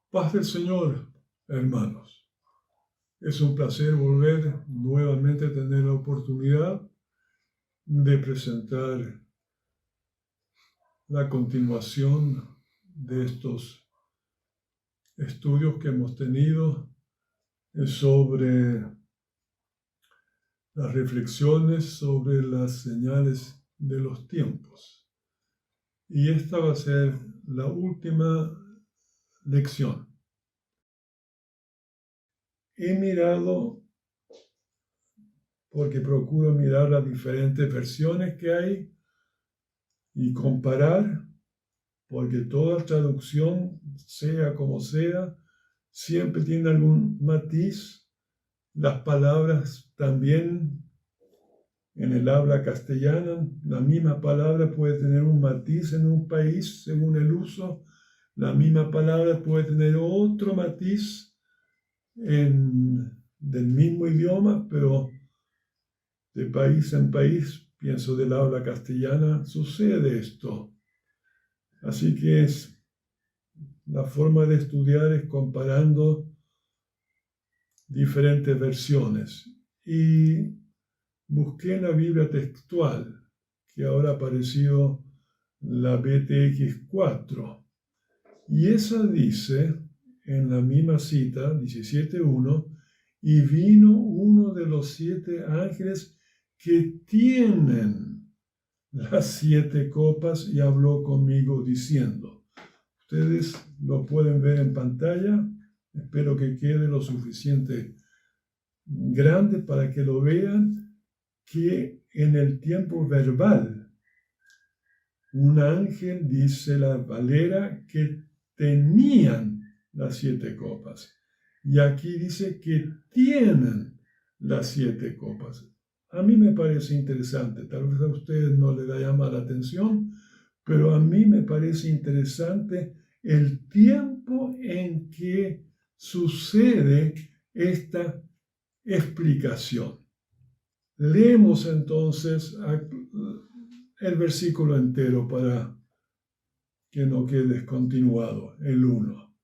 Paz del Señor, hermanos. Es un placer volver nuevamente a tener la oportunidad de presentar la continuación de estos estudios que hemos tenido sobre las reflexiones sobre las señales de los tiempos. Y esta va a ser la última lección. He mirado, porque procuro mirar las diferentes versiones que hay y comparar, porque toda traducción, sea como sea, siempre tiene algún matiz. Las palabras también en el habla castellana, la misma palabra puede tener un matiz en un país según el uso, la misma palabra puede tener otro matiz del mismo idioma, pero de país en país, pienso del habla castellana, sucede esto. Así que la forma de estudiar es comparando diferentes versiones. Y busqué en la Biblia textual, que ahora apareció la BTX 4. Y esa dice, en la misma cita, 17.1, y vino uno de los 7 ángeles que tienen las 7 copas y habló conmigo diciendo. Ustedes lo pueden ver en pantalla. Espero que quede lo suficiente grande para que lo vean, que en el tiempo verbal, un ángel, dice la Valera, que tenían las 7 copas. Y aquí dice que tienen las 7 copas. A mí me parece interesante, tal vez a ustedes no les llama la atención, pero a mí me parece interesante el tiempo en que sucede esta explicación. Leemos entonces el versículo entero para que no quede descontinuado, el 1.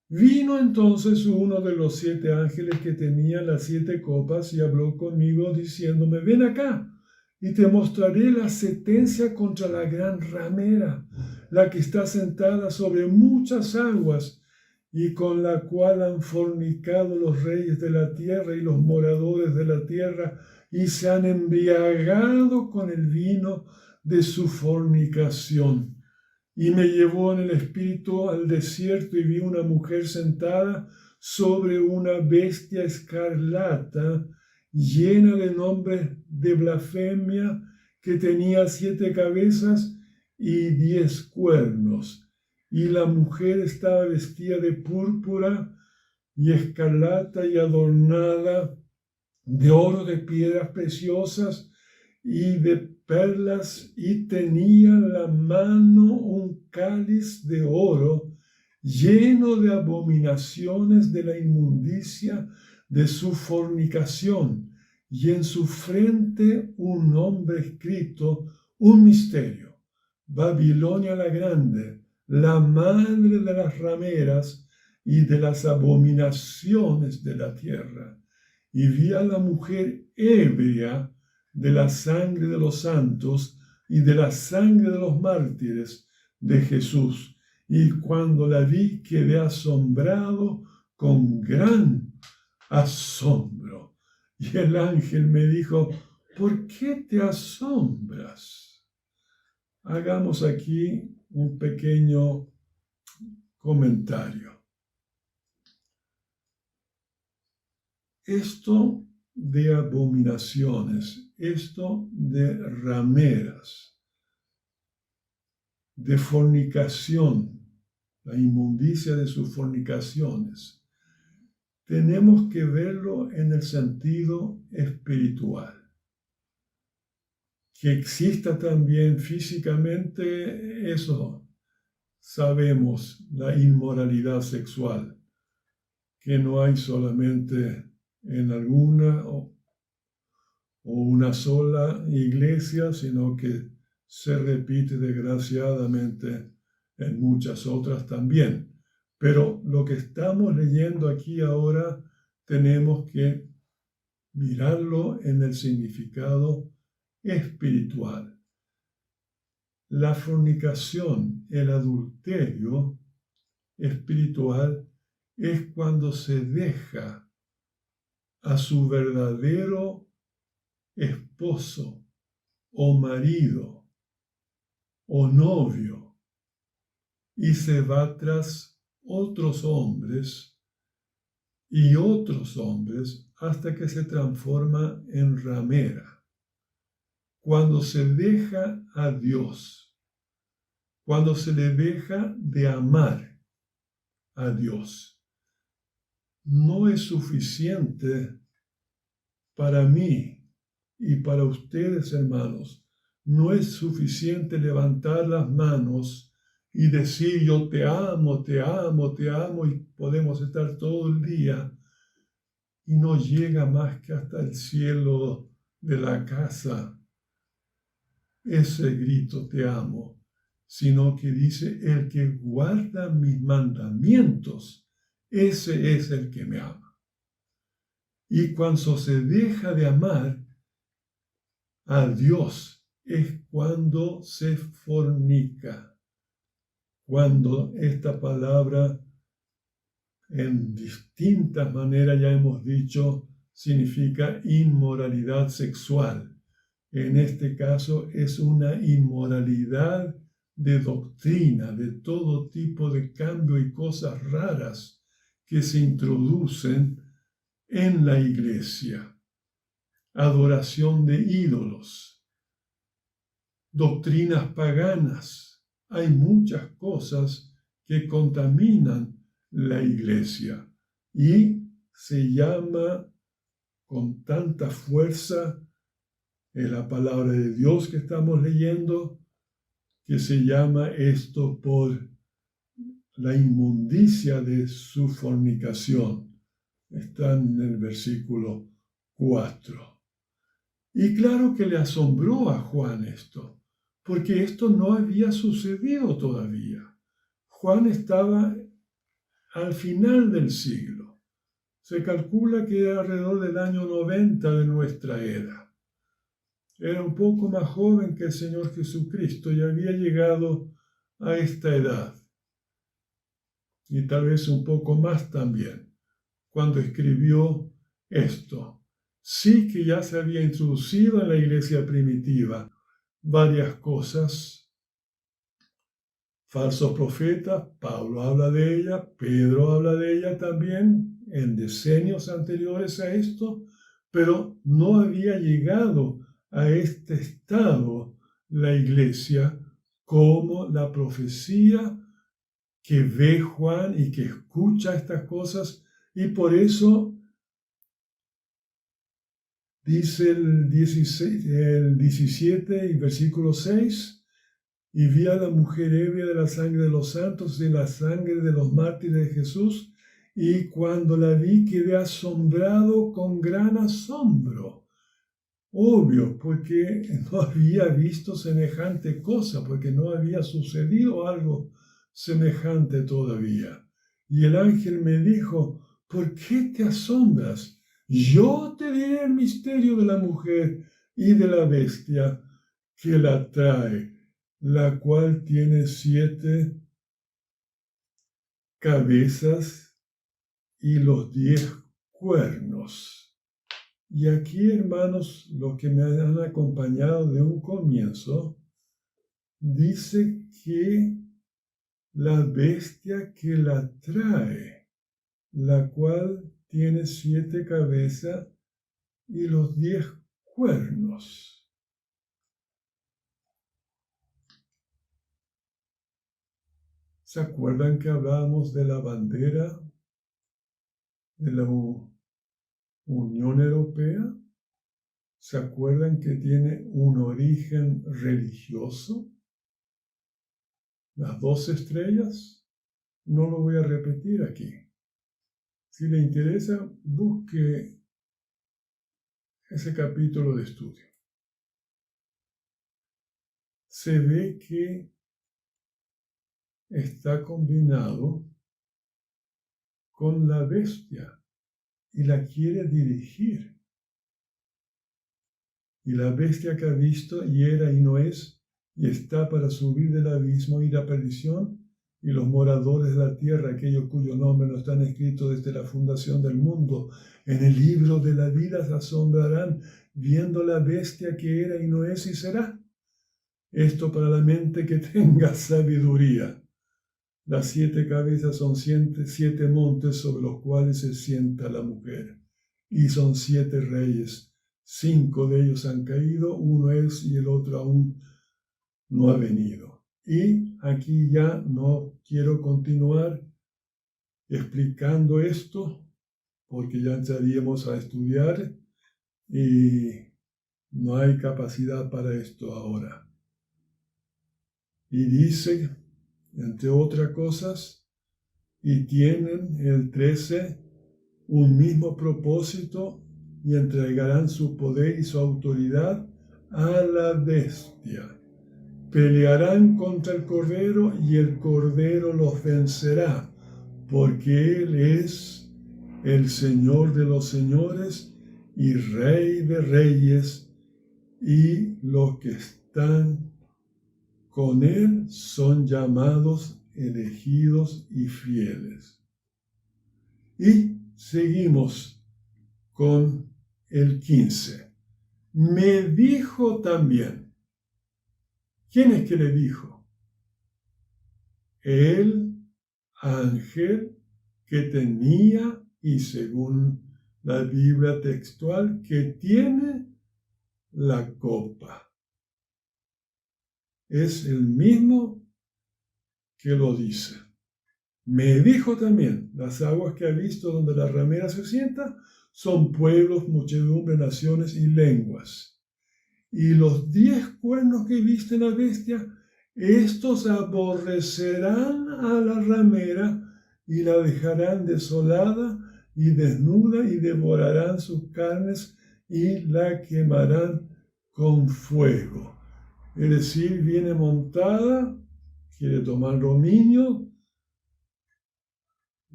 Vino entonces uno de los 7 ángeles que tenía las 7 copas y habló conmigo diciéndome, ven acá y te mostraré la sentencia contra la gran ramera, la que está sentada sobre muchas aguas y con la cual han fornicado los reyes de la tierra y los moradores de la tierra y se han embriagado con el vino de su fornicación. Y me llevó en el espíritu al desierto y vi una mujer sentada sobre una bestia escarlata, llena de nombres de blasfemia, que tenía 7 cabezas y 10 cuernos. Y la mujer estaba vestida de púrpura y escarlata y adornada de oro, de piedras preciosas y de perlas, y tenía en la mano un cáliz de oro lleno de abominaciones de la inmundicia de su fornicación, y en su frente un nombre escrito, un misterio: Babilonia la Grande, la madre de las rameras y de las abominaciones de la tierra. Y vi a la mujer ebria de la sangre de los santos y de la sangre de los mártires de Jesús. Y cuando la vi, quedé asombrado con gran asombro. Y el ángel me dijo, ¿por qué te asombras? Hagamos aquí un pequeño comentario. Esto de abominaciones, esto de rameras, de fornicación, la inmundicia de sus fornicaciones, tenemos que verlo en el sentido espiritual. Que exista también físicamente, eso sabemos, la inmoralidad sexual, que no hay solamente en alguna o una sola iglesia, sino que se repite desgraciadamente en muchas otras también. Pero lo que estamos leyendo aquí ahora tenemos que mirarlo en el significado espiritual. La fornicación, el adulterio espiritual, es cuando se deja a su verdadero esposo o marido o novio y se va tras otros hombres y otros hombres hasta que se transforma en ramera. Cuando se deja a Dios, cuando se le deja de amar a Dios, no es suficiente para mí y para ustedes, hermanos. No es suficiente levantar las manos y decir yo te amo, te amo, te amo, y podemos estar todo el día y no llega más que hasta el cielo de la casa ese grito te amo, sino que dice el que guarda mis mandamientos, ese es el que me ama. Y cuando se deja de amar a Dios es cuando se fornica, cuando esta palabra en distintas maneras ya hemos dicho significa inmoralidad sexual. En este caso es una inmoralidad de doctrina, de todo tipo de cambio y cosas raras que se introducen en la iglesia. Adoración de ídolos, doctrinas paganas. Hay muchas cosas que contaminan la iglesia y se llama con tanta fuerza en la palabra de Dios que estamos leyendo, que se llama esto por la inmundicia de su fornicación. Está en el versículo 4. Y claro que le asombró a Juan esto, porque esto no había sucedido todavía. Juan estaba al final del siglo. Se calcula que era alrededor del año 90 de nuestra era. Era un poco más joven que el Señor Jesucristo y había llegado a esta edad. Y tal vez un poco más también, cuando escribió esto. Sí que ya se había introducido en la iglesia primitiva varias cosas. Falsos profetas, Pablo habla de ella, Pedro habla de ella también en decenios anteriores a esto, pero no había llegado a este estado la iglesia como la profecía que ve Juan y que escucha estas cosas, y por eso dice el 17 y versículo 6, y vi a la mujer ebria de la sangre de los santos y de la sangre de los mártires de Jesús, y cuando la vi quedé asombrado con gran asombro. Obvio, porque no había visto semejante cosa, porque no había sucedido algo semejante todavía. Y el ángel me dijo, ¿por qué te asombras? Yo te diré el misterio de la mujer y de la bestia que la trae, la cual tiene 7 cabezas y los 10 cuernos. Y aquí, hermanos, los que me han acompañado de un comienzo, dice que la bestia que la trae, la cual tiene 7 cabezas y los 10 cuernos. ¿Se acuerdan que hablábamos de la bandera de la Unión Europea? ¿Se acuerdan que tiene un origen religioso? Las 12 estrellas. No lo voy a repetir aquí. Si le interesa, busque ese capítulo de estudio. Se ve que está combinado con la bestia y la quiere dirigir. Y la bestia que ha visto y era y no es, y está para subir del abismo y la perdición, y los moradores de la tierra, aquellos cuyo nombre no están escritos desde la fundación del mundo, en el libro de la vida se asombrarán, viendo la bestia que era y no es y será. Esto para la mente que tenga sabiduría. Las 7 cabezas son 7 montes sobre los cuales se sienta la mujer, y son 7 reyes. 5 de ellos han caído, uno es y el otro aún no ha venido. Y aquí ya no quiero continuar explicando esto, porque ya entraríamos a estudiar y no hay capacidad para esto ahora. Y dice, entre otras cosas, y tienen el 13 un mismo propósito y entregarán su poder y su autoridad a la bestia. Pelearán contra el Cordero y el Cordero los vencerá, porque Él es el Señor de los señores y Rey de reyes, y los que están con Él son llamados, elegidos y fieles. Y seguimos con el 15. Me dijo también. ¿Quién es que le dijo? El ángel que tenía, y según la Biblia textual, que tiene la copa. Es el mismo que lo dice. Me dijo también, las aguas que ha visto donde la ramera se sienta son pueblos, muchedumbre, naciones y lenguas. Y los 10 cuernos que viste en la bestia, estos aborrecerán a la ramera y la dejarán desolada y desnuda y devorarán sus carnes y la quemarán con fuego. Es decir, viene montada, quiere tomar dominio,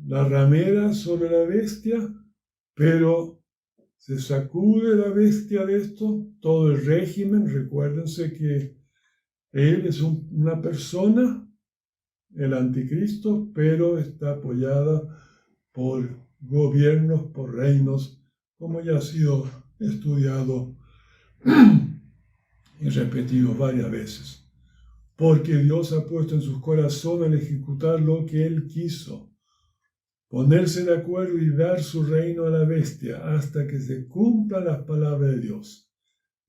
la ramera sobre la bestia, pero se sacude la bestia de esto, todo el régimen. Recuérdense que él es una persona, el anticristo, pero está apoyada por gobiernos, por reinos, como ya ha sido estudiado y repetido varias veces. Porque Dios ha puesto en sus corazones el ejecutar lo que Él quiso, ponerse de acuerdo y dar su reino a la bestia hasta que se cumplan las palabras de Dios.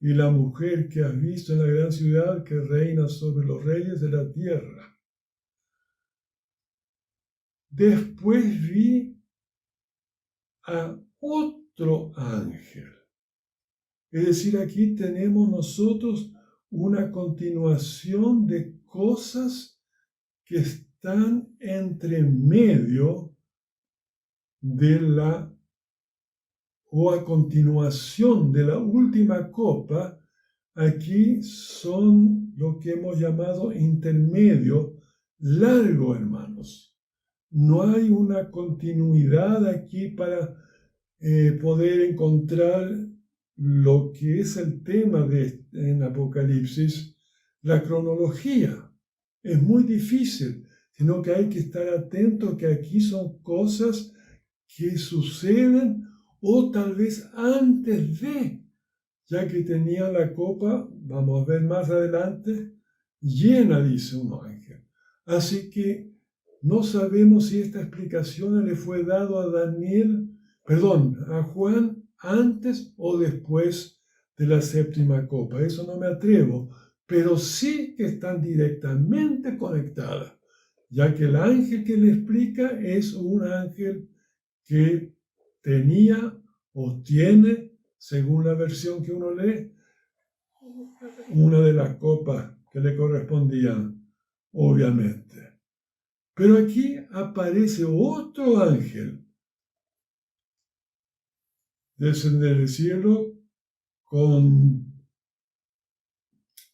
Y la mujer que has visto en la gran ciudad que reina sobre los reyes de la tierra. Después vi a otro ángel. Es decir, aquí tenemos nosotros una continuación de cosas que están entre medio de o a continuación de la última copa. Aquí son lo que hemos llamado intermedio largo, hermanos. No hay una continuidad aquí para poder encontrar lo que es el tema en Apocalipsis, la cronología. Es muy difícil, sino que hay que estar atento que aquí son cosas que suceden o tal vez antes de, ya que tenía la copa, vamos a ver más adelante, llena, dice un ángel. Así que no sabemos si esta explicación le fue dado a Juan antes o después de la 7ª copa. Eso no me atrevo, pero sí que están directamente conectadas, ya que el ángel que le explica es un ángel que tenía o tiene, según la versión que uno lee, una de las copas que le correspondían, obviamente. Pero aquí aparece otro ángel descender del cielo con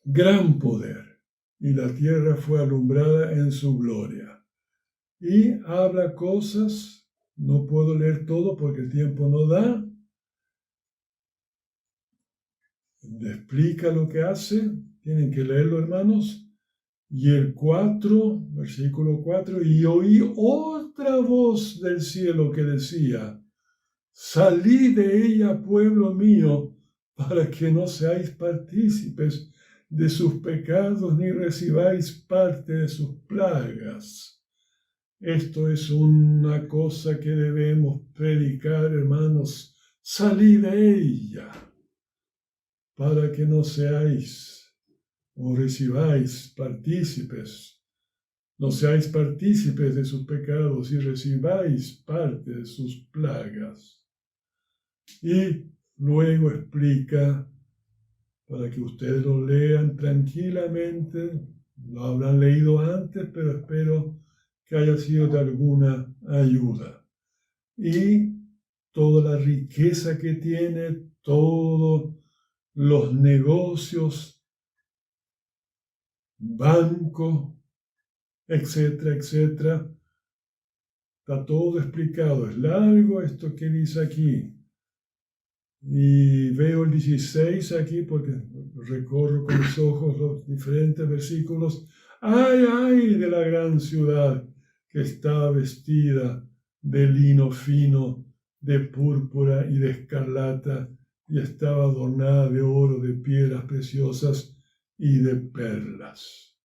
gran poder, y la tierra fue alumbrada en su gloria. Y habla cosas No puedo leer todo porque el tiempo no da. Explica lo que hace. Tienen que leerlo, hermanos. Y el 4, versículo 4, y oí otra voz del cielo que decía: salid de ella, pueblo mío, para que no seáis partícipes de sus pecados ni recibáis parte de sus plagas. Esto es una cosa que debemos predicar, hermanos. Salid de ella, para que no seáis o recibáis partícipes, no seáis partícipes de sus pecados y recibáis parte de sus plagas. Y luego explica, para que ustedes lo lean tranquilamente, lo habrán leído antes, pero espero que haya sido de alguna ayuda. Y toda la riqueza que tiene, todos los negocios, banco, etcétera, etcétera. Está todo explicado. Es largo esto que dice aquí. Y veo el 16 aquí porque recorro con los ojos los diferentes versículos. ¡Ay, ay! De la gran ciudad que estaba vestida de lino fino, de púrpura y de escarlata, y estaba adornada de oro, de piedras preciosas y de perlas.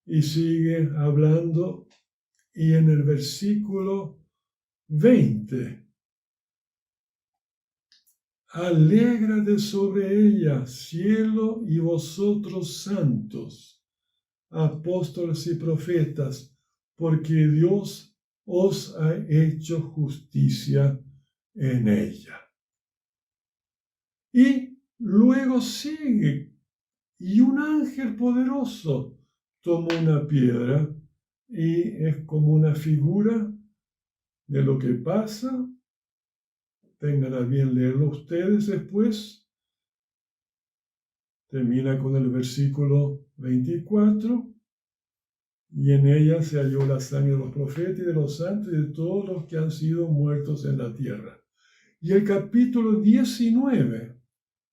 Y sigue hablando, y en el versículo 20, alégrate sobre ella, cielo, y vosotros santos, apóstoles y profetas, porque Dios os ha hecho justicia en ella. Y luego sigue, y un ángel poderoso tomó una piedra, y es como una figura de lo que pasa. Tengan a bien leerlo ustedes después. Termina con el versículo 24. Y en ella se halló la sangre de los profetas y de los santos y de todos los que han sido muertos en la tierra. Y el capítulo 19.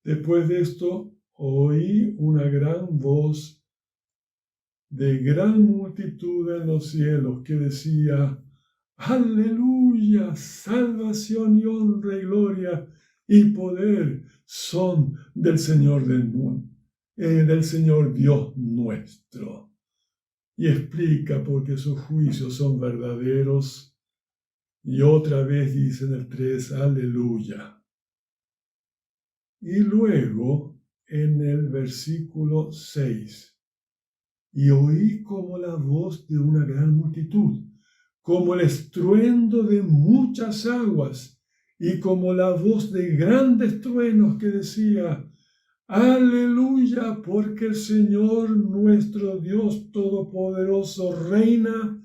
Después de esto, oí una gran voz de gran multitud en los cielos que decía: aleluya, salvación y honra y gloria y poder son del Señor del Señor Dios nuestro. Y explica por qué sus juicios son verdaderos. Y otra vez dice en el 3, aleluya. Y luego en el versículo 6, y oí como la voz de una gran multitud, como el estruendo de muchas aguas, y como la voz de grandes truenos que decía: aleluya, porque el Señor nuestro Dios Todopoderoso reina,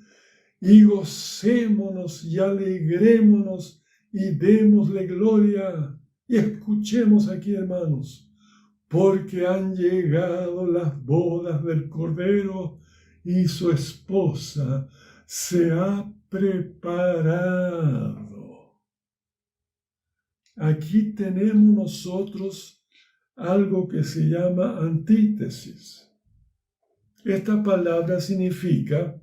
y gocémonos y alegrémonos y démosle gloria. Y escuchemos aquí, hermanos, porque han llegado las bodas del Cordero y su esposa se ha preparado. Aquí tenemos nosotros algo que se llama antítesis. Esta palabra significa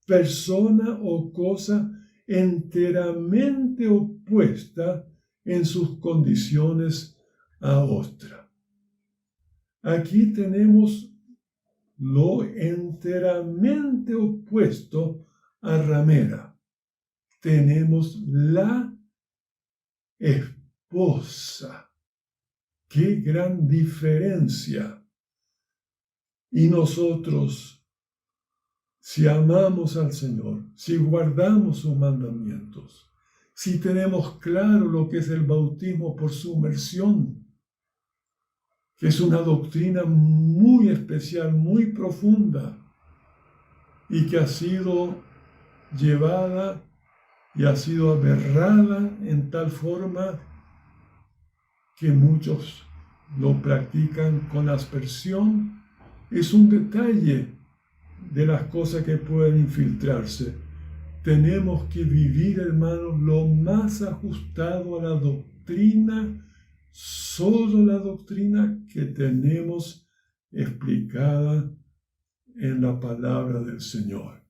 persona o cosa enteramente opuesta en sus condiciones a otra. Aquí tenemos lo enteramente opuesto a ramera. Tenemos la esposa. ¡Qué gran diferencia! Y nosotros, si amamos al Señor, si guardamos sus mandamientos, si tenemos claro lo que es el bautismo por sumersión, que es una doctrina muy especial, muy profunda, y que ha sido llevada y ha sido aberrada en tal forma que muchos lo practican con aspersión, es un detalle de las cosas que pueden infiltrarse. tenemos que vivir, hermanos, lo más ajustado a la doctrina, solo la doctrina que tenemos explicada en la palabra del Señor.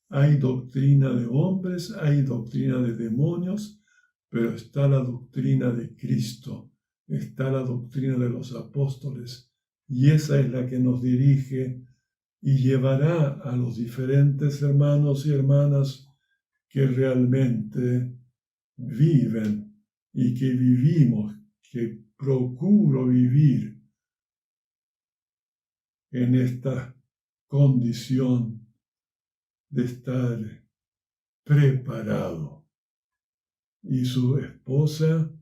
Hay doctrina de hombres, hay doctrina de demonios, pero está la doctrina de Cristo, está la doctrina de los apóstoles, y esa es la que nos dirige y llevará a los diferentes hermanos y hermanas que realmente viven y que vivimos, que procuro vivir en esta condición de estar preparado. Y su esposa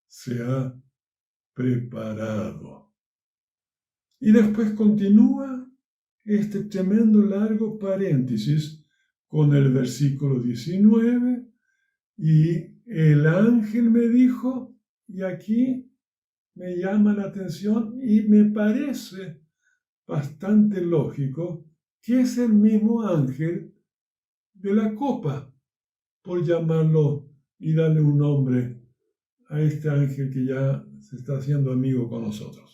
se ha preparado. Y después continúa este tremendo largo paréntesis con el versículo 19, y el ángel me dijo, y aquí me llama la atención y me parece bastante lógico que es el mismo ángel de la copa, por llamarlo y darle un nombre a este ángel que ya se está haciendo amigo con nosotros.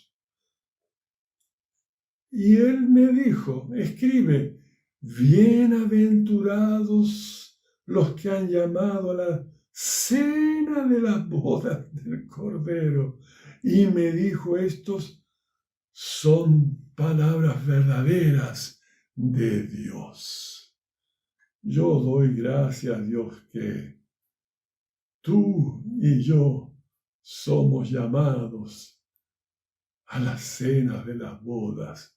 Y él me dijo, escribe, bienaventurados los que han llamado a la cena de las bodas del Cordero. Y me dijo, estos son palabras verdaderas de Dios. Yo doy gracias a Dios que tú y yo somos llamados a la cena de las bodas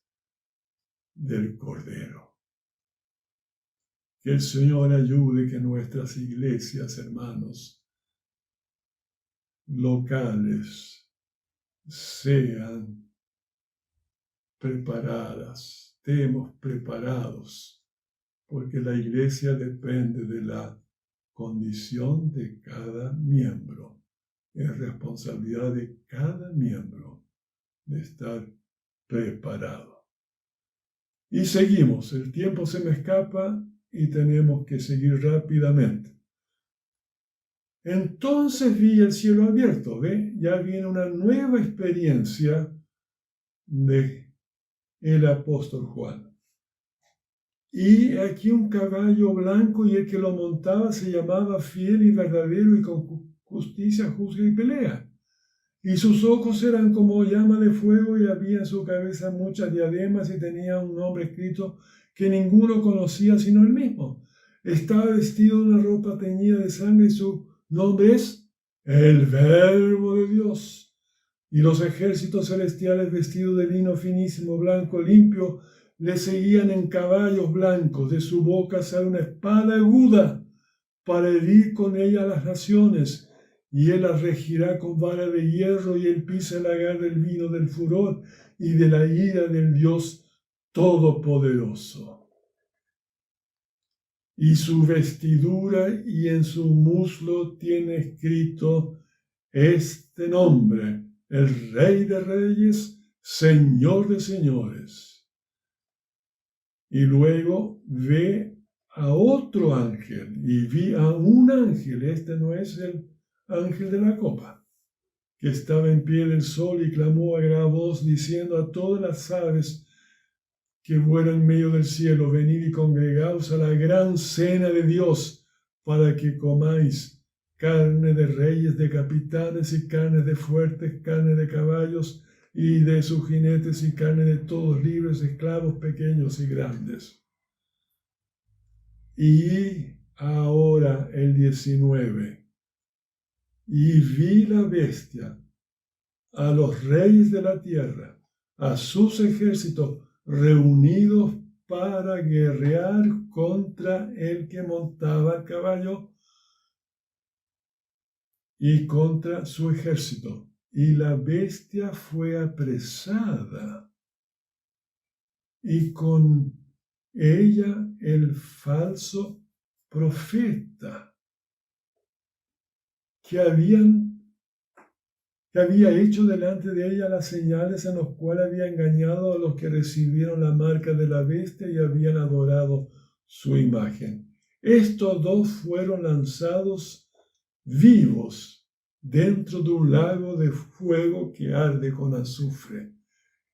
del Cordero. Que el Señor ayude que nuestras iglesias, hermanos, locales, sean preparadas, estemos preparados, porque la iglesia depende de la condición de cada miembro. Es responsabilidad de cada miembro de estar preparado. Y seguimos, el tiempo se me escapa y tenemos que seguir rápidamente. Entonces vi el cielo abierto, ¿ve? Ya viene una nueva experiencia de el apóstol Juan. Y aquí un caballo blanco, y el que lo montaba se llamaba Fiel y Verdadero, y con justicia juzga y pelea. Y sus ojos eran como llama de fuego, y había en su cabeza muchas diademas, y tenía un nombre escrito que ninguno conocía sino él mismo. Estaba vestido de una ropa teñida de sangre, y su nombre es el Verbo de Dios. Y los ejércitos celestiales, vestidos de lino finísimo, blanco, limpio, le seguían en caballos blancos. De su boca sale una espada aguda para herir con ella a las naciones. Y él las regirá con vara de hierro, y él pisa el lagar del vino del furor y de la ira del Dios Todopoderoso. Y su vestidura y en su muslo tiene escrito este nombre: el Rey de Reyes, Señor de Señores. Y luego ve a otro ángel, y vi a un ángel, este no es el ángel de la copa, que estaba en pie del sol, y clamó a gran voz, diciendo a todas las aves que vuelan en medio del cielo: venid y congregaos a la gran cena de Dios, para que comáis carne de reyes, de capitanes, y carne de fuertes, carne de caballos y de sus jinetes, y carne de todos, libres, esclavos, pequeños y grandes. Y ahora el 19. Y vi la bestia, a los reyes de la tierra, a sus ejércitos reunidos para guerrear contra el que montaba el caballo y contra su ejército. Y la bestia fue apresada, y con ella el falso profeta que había hecho delante de ella las señales, en las cuales había engañado a los que recibieron la marca de la bestia y habían adorado su imagen. Estos dos fueron lanzados vivos dentro de un lago de fuego que arde con azufre.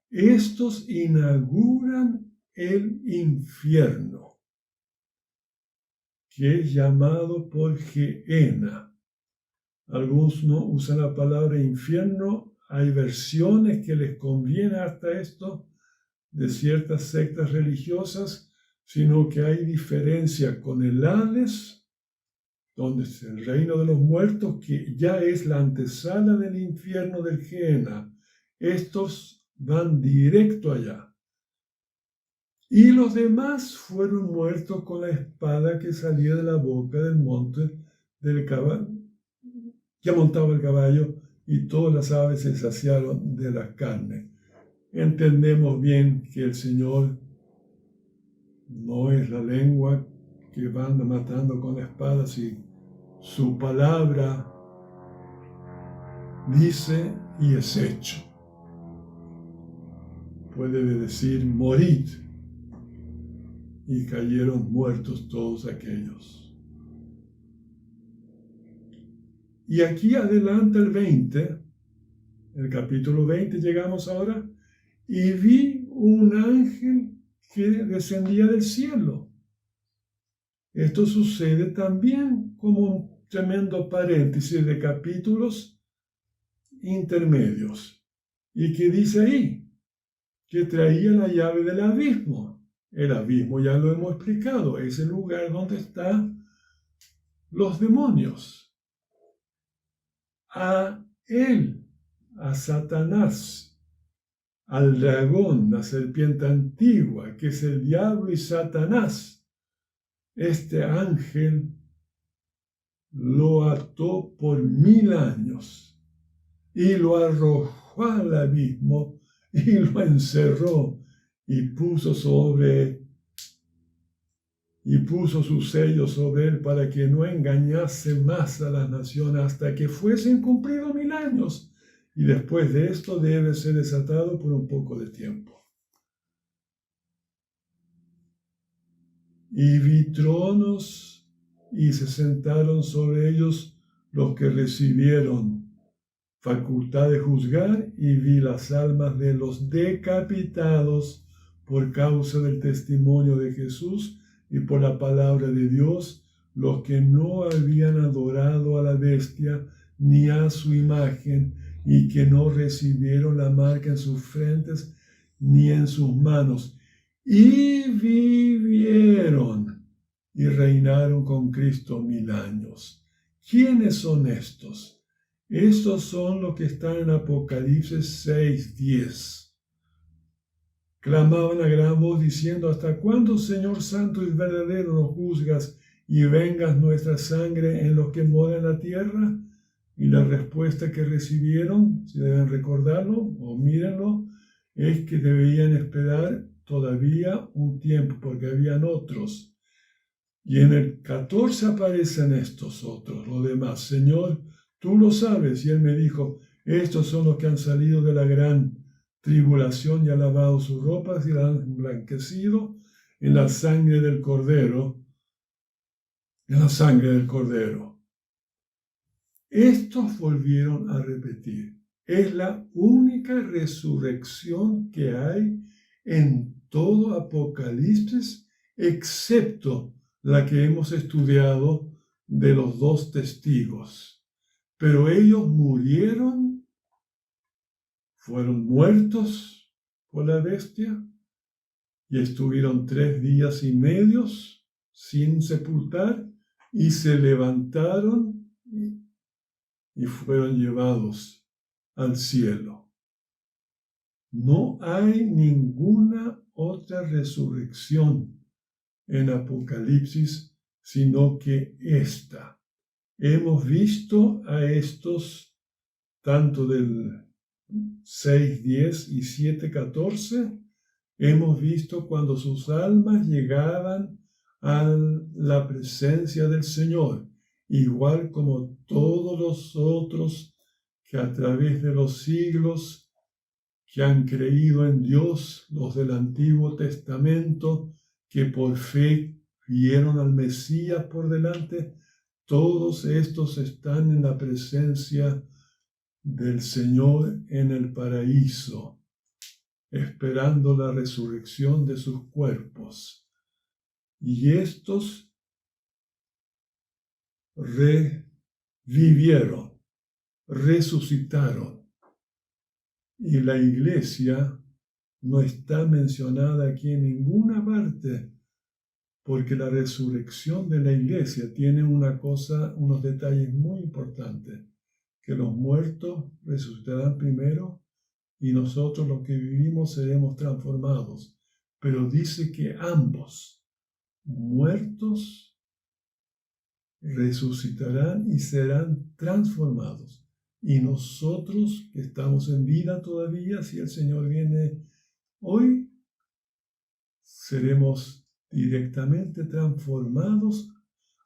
Estos inauguran el infierno, que es llamado por Gehenna. Algunos no usan la palabra infierno. Hay versiones que les conviene hasta esto de ciertas sectas religiosas, sino que hay diferencia con el Hades, donde es el reino de los muertos, que ya es la antesala del infierno del Gehenna. Estos van directo allá. Y los demás fueron muertos con la espada que salía de la boca del monte del caballo, que montaba el caballo, y todas las aves se saciaron de la carne. Entendemos bien que el Señor no es la lengua que van matando con espadas, y su palabra dice y es hecho. Puede decir morid, y cayeron muertos todos aquellos. Y aquí adelanta el 20, el capítulo 20 llegamos ahora, y vi un ángel que descendía del cielo. Esto sucede también como un tremendo paréntesis de capítulos intermedios. ¿Y qué dice ahí? Que traía la llave del abismo. El abismo ya lo hemos explicado, es el lugar donde están los demonios. A él, a Satanás, al dragón, la serpiente antigua, que es el diablo y Satanás, este ángel lo ató por 1000 años y lo arrojó al abismo y lo encerró y puso su sello sobre él para que no engañase más a las naciones hasta que fuesen cumplidos 1000 años. Y después de esto debe ser desatado por un poco de tiempo. Y vi tronos y se sentaron sobre ellos los que recibieron facultad de juzgar, y vi las almas de los decapitados por causa del testimonio de Jesús y por la palabra de Dios, los que no habían adorado a la bestia ni a su imagen, y que no recibieron la marca en sus frentes ni en sus manos, y vivieron y reinaron con Cristo 1000 años. ¿Quiénes son estos? Estos son los que están en Apocalipsis 6:10. Clamaban a gran voz diciendo: ¿hasta cuándo, Señor santo y verdadero, nos juzgas y vengas nuestra sangre en los que moran en la tierra? Y la respuesta que recibieron, si deben recordarlo o mírenlo, es que debían esperar todavía un tiempo, porque habían otros. Y en el 14 aparecen estos otros, los demás. Señor, tú lo sabes. Y él me dijo: estos son los que han salido de la gran tribulación y han lavado sus ropas y la han emblanquecido en la sangre del Cordero. En la sangre del Cordero. Estos volvieron a repetir. Es la única resurrección que hay en todo Apocalipsis, excepto la que hemos estudiado de los 2 testigos. Pero ellos murieron, fueron muertos por la bestia y estuvieron 3 días y medio sin sepultar, y se levantaron y fueron llevados al cielo. No hay ninguna otra resurrección en Apocalipsis, sino que esta. Hemos visto a estos, tanto del 6:10 y 7:14, hemos visto cuando sus almas llegaban a la presencia del Señor, igual como todos los otros que a través de los siglos que han creído en Dios, los del Antiguo Testamento, que por fe vieron al Mesías por delante, todos estos están en la presencia del Señor en el paraíso, esperando la resurrección de sus cuerpos. Y estos revivieron, resucitaron. Y la iglesia no está mencionada aquí en ninguna parte, porque la resurrección de la iglesia tiene unos detalles muy importantes, que los muertos resucitarán primero y nosotros los que vivimos seremos transformados. Pero dice que ambos, muertos, resucitarán y serán transformados. Y nosotros que estamos en vida todavía, si el Señor viene hoy, seremos directamente transformados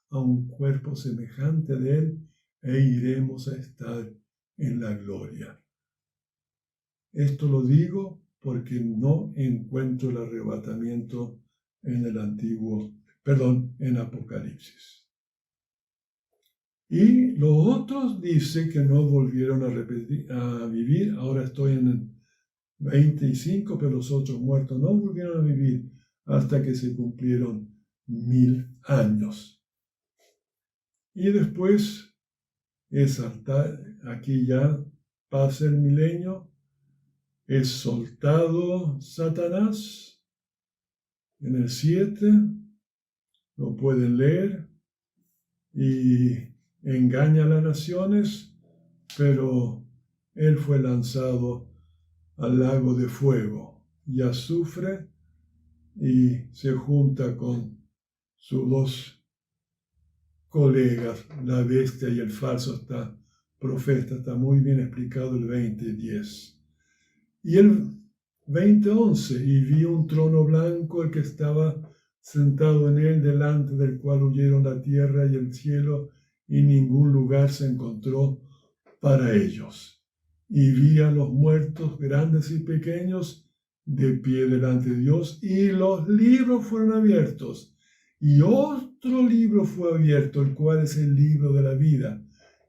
a un cuerpo semejante de Él e iremos a estar en la gloria. Esto lo digo porque no encuentro el arrebatamiento en Apocalipsis. Y los otros dicen que no volvieron a vivir. Ahora estoy en el 25, pero los otros muertos no volvieron a vivir hasta que se cumplieron 1000 años. Y después aquí ya pasa el milenio, es soltado Satanás en el 7, lo pueden leer, y engaña a las naciones, pero él fue lanzado al lago de fuego y azufre y se junta con sus dos colegas, la bestia y el falso profeta. Está muy bien explicado el 20:10. Y el 20:11, y vi un trono blanco, el que estaba sentado en él, delante del cual huyeron la tierra y el cielo, y ningún lugar se encontró para ellos. Y vi a los muertos, grandes y pequeños, de pie delante de Dios, y los libros fueron abiertos. Y otro libro fue abierto, el cual es el libro de la vida.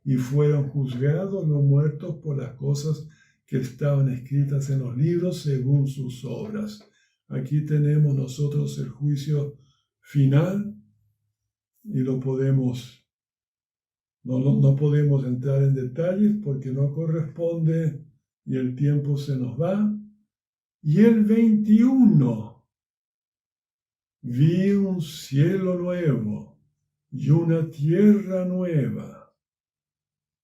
Y fueron juzgados los muertos por las cosas que estaban escritas en los libros según sus obras. Aquí tenemos nosotros el juicio final y no podemos entrar en detalles porque no corresponde y el tiempo se nos va. Y el 21, vi un cielo nuevo y una tierra nueva,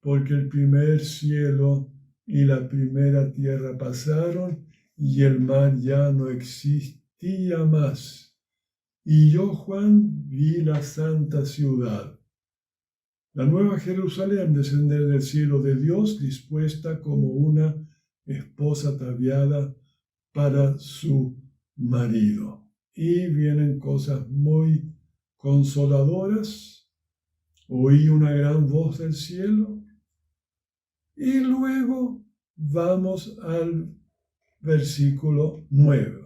porque el primer cielo y la primera tierra pasaron y el mar ya no existía más. Y yo, Juan, vi la santa ciudad, la nueva Jerusalén, descender del cielo de Dios, dispuesta como una esposa ataviada para su marido. Y vienen cosas muy consoladoras. Oí una gran voz del cielo. Y luego vamos al versículo 9.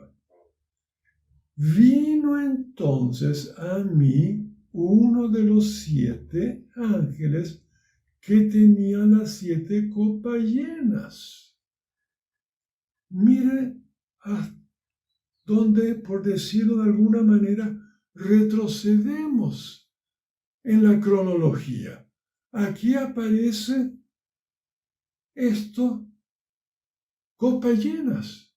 Vino entonces a mí uno de los 7 ángeles que tenía las 7 copas llenas. Mire a donde, por decirlo de alguna manera, retrocedemos en la cronología. Aquí aparece esto, copas llenas.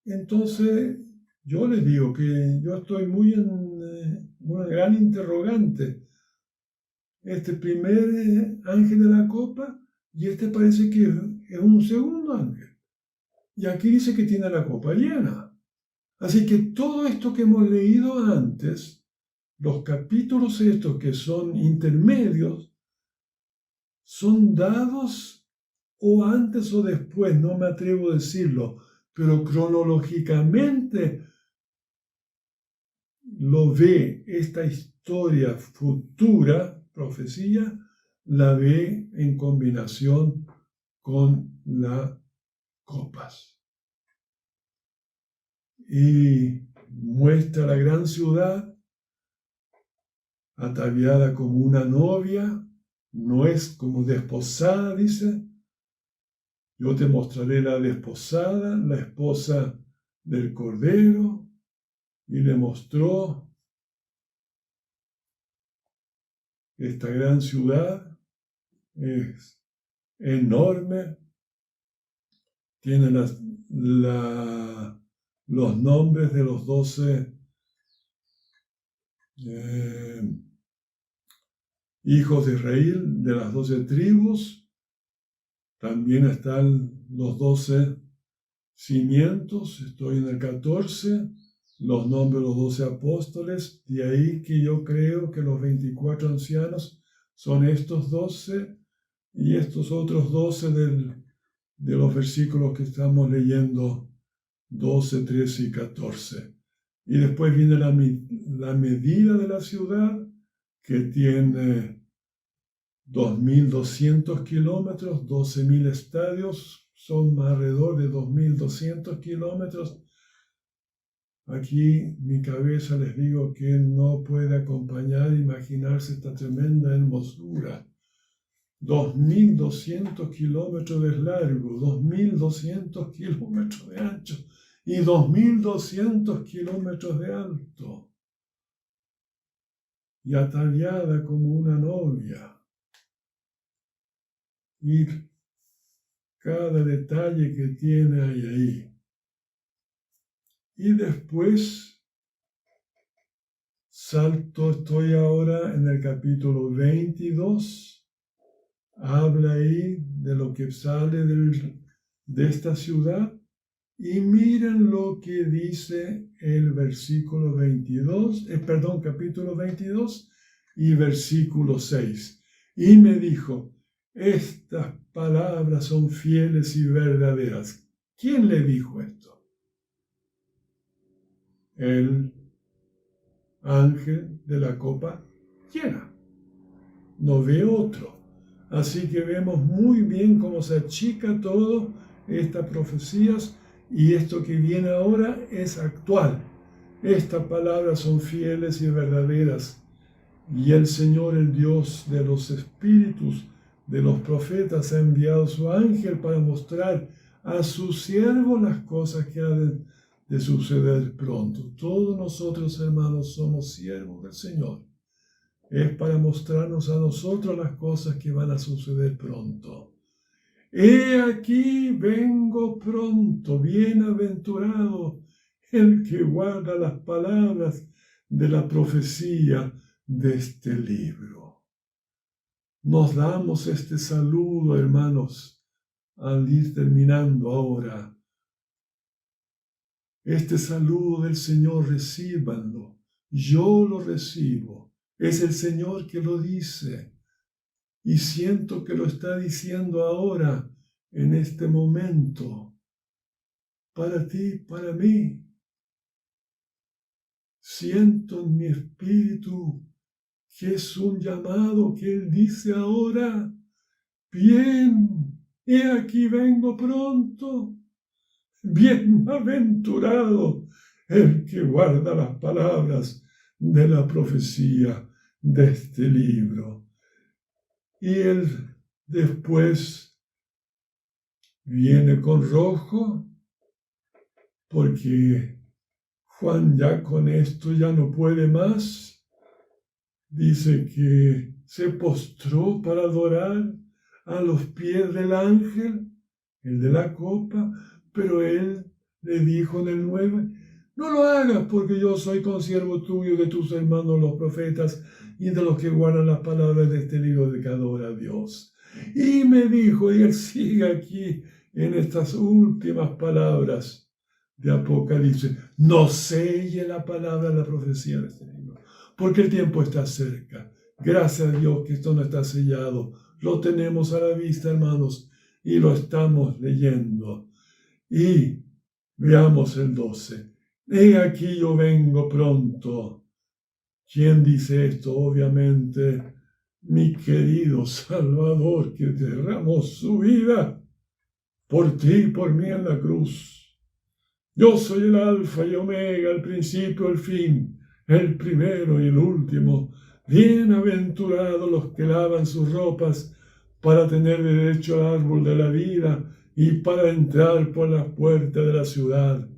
Entonces, yo le digo que yo estoy muy en una gran interrogante. Este primer ángel de la copa y este parece que es un segundo ángel. Y aquí dice que tiene la copa llena. Así que todo esto que hemos leído antes, los capítulos estos que son intermedios, son dados o antes o después, no me atrevo a decirlo, pero cronológicamente lo ve esta historia futura, profecía, la ve en combinación con las copas. Y muestra la gran ciudad ataviada como una novia, no es como desposada, dice. Yo te mostraré la desposada, la esposa del Cordero, y le mostró esta gran ciudad, es enorme, tiene los nombres de los 12 hijos de Israel, de las 12 tribus. También están los 12 cimientos, estoy en el 14, los nombres de los 12 apóstoles, de ahí que yo creo que los 24 ancianos son estos 12 y estos otros 12 de los versículos que estamos leyendo, 12, 13 y 14. Y después viene la medida de la ciudad, que tiene 2.200 kilómetros, 12.000 estadios, son alrededor de 2.200 kilómetros. Aquí mi cabeza les digo que no puede acompañar, imaginarse esta tremenda hermosura. 2.200 kilómetros de largo, 2.200 kilómetros de ancho y 2.200 kilómetros de alto. Y ataviada como una novia. Y cada detalle que tiene ahí. Y después estoy ahora en el capítulo 22. Habla ahí de lo que sale de esta ciudad. Y miren lo que dice el versículo 22, capítulo 22 y versículo 6. Y me dijo, estas palabras son fieles y verdaderas. ¿Quién le dijo esto? El ángel de la copa llena. No ve otro. Así que vemos muy bien cómo se achica todo estas profecías y esto que viene ahora es actual. Estas palabras son fieles y verdaderas. Y el Señor, el Dios de los espíritus, de los profetas, ha enviado su ángel para mostrar a su siervo las cosas que han de suceder pronto. Todos nosotros, hermanos, somos siervos del Señor. Es para mostrarnos a nosotros las cosas que van a suceder pronto. He aquí vengo pronto, bienaventurado el que guarda las palabras de la profecía de este libro. Nos damos este saludo, hermanos, al ir terminando ahora. Este saludo del Señor, recíbanlo. Yo lo recibo. Es el Señor que lo dice. Y siento que lo está diciendo ahora, en este momento, para ti, para mí. Siento en mi espíritu que es un llamado que Él dice ahora, bien, he aquí vengo pronto, bienaventurado el que guarda las palabras de la profecía de este libro. Y Él después viene con rojo, porque Juan ya con esto ya no puede más. Dice que se postró para adorar a los pies del ángel, el de la copa, pero él le dijo en el 9, no lo hagas porque yo soy consiervo tuyo, de tus hermanos los profetas y de los que guardan las palabras de este libro de que adora a Dios. Y me dijo, y él sigue aquí en estas últimas palabras de Apocalipsis, no selle la palabra de la profecía de este libro, porque el tiempo está cerca. Gracias a Dios que esto no está sellado. Lo tenemos a la vista, hermanos, y lo estamos leyendo. Y veamos el 12. He aquí yo vengo pronto. ¿Quién dice esto? Obviamente, mi querido Salvador, que derramó su vida por ti y por mí en la cruz. Yo soy el alfa y omega, el principio y el fin, el primero y el último, Bienaventurados los que lavan sus ropas para tener derecho al árbol de la vida y para entrar por las puertas de la ciudad.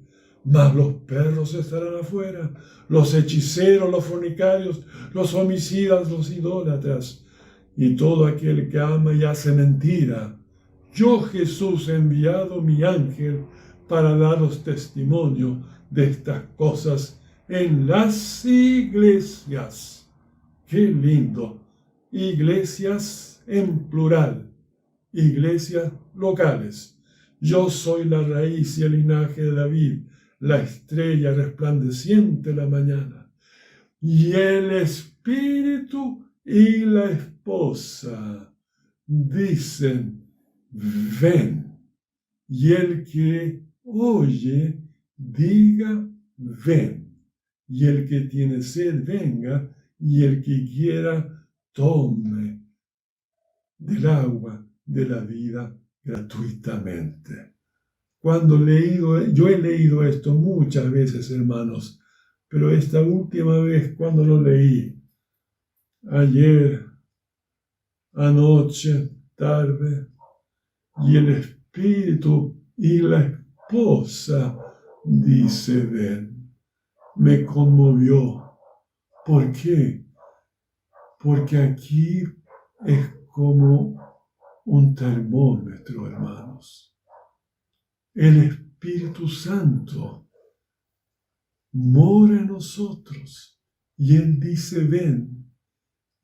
Mas los perros estarán afuera, los hechiceros, los fornicarios, los homicidas, los idólatras y todo aquel que ama y hace mentira. Yo, Jesús, he enviado mi ángel para daros testimonio de estas cosas en las iglesias. ¡Qué lindo! Iglesias en plural, iglesias locales. Yo soy la raíz y el linaje de David, la estrella resplandeciente de la mañana. Y el Espíritu y la esposa dicen, ven. Y el que oye, diga, ven. Y el que tiene sed, venga. Y el que quiera, tome del agua de la vida gratuitamente. Yo he leído esto muchas veces, hermanos, pero esta última vez cuando lo leí, ayer, anoche, tarde, y el Espíritu y la esposa dice, ven, me conmovió. ¿Por qué? Porque aquí es como un termómetro, hermanos. El Espíritu Santo mora en nosotros y Él dice, ven,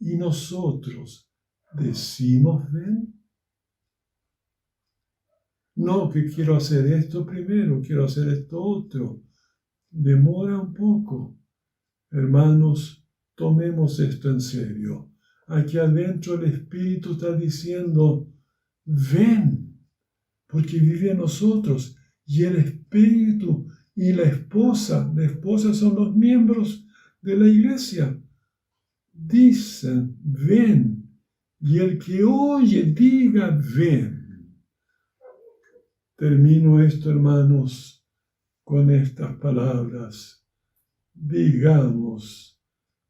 y nosotros decimos, ven. No, que quiero hacer esto primero, quiero hacer esto otro. Demora un poco. Hermanos, tomemos esto en serio. Aquí adentro el Espíritu está diciendo, ven, porque vive en nosotros. Y el Espíritu y la esposa son los miembros de la iglesia. Dicen, ven. Y el que oye, diga, ven. Termino esto, hermanos, con estas palabras. Digamos,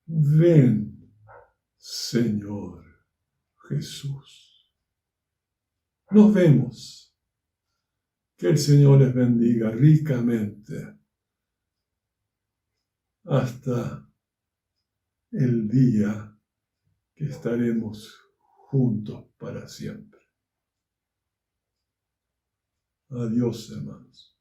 ven, Señor Jesús. Nos vemos. Que el Señor les bendiga ricamente hasta el día que estaremos juntos para siempre. Adiós, hermanos.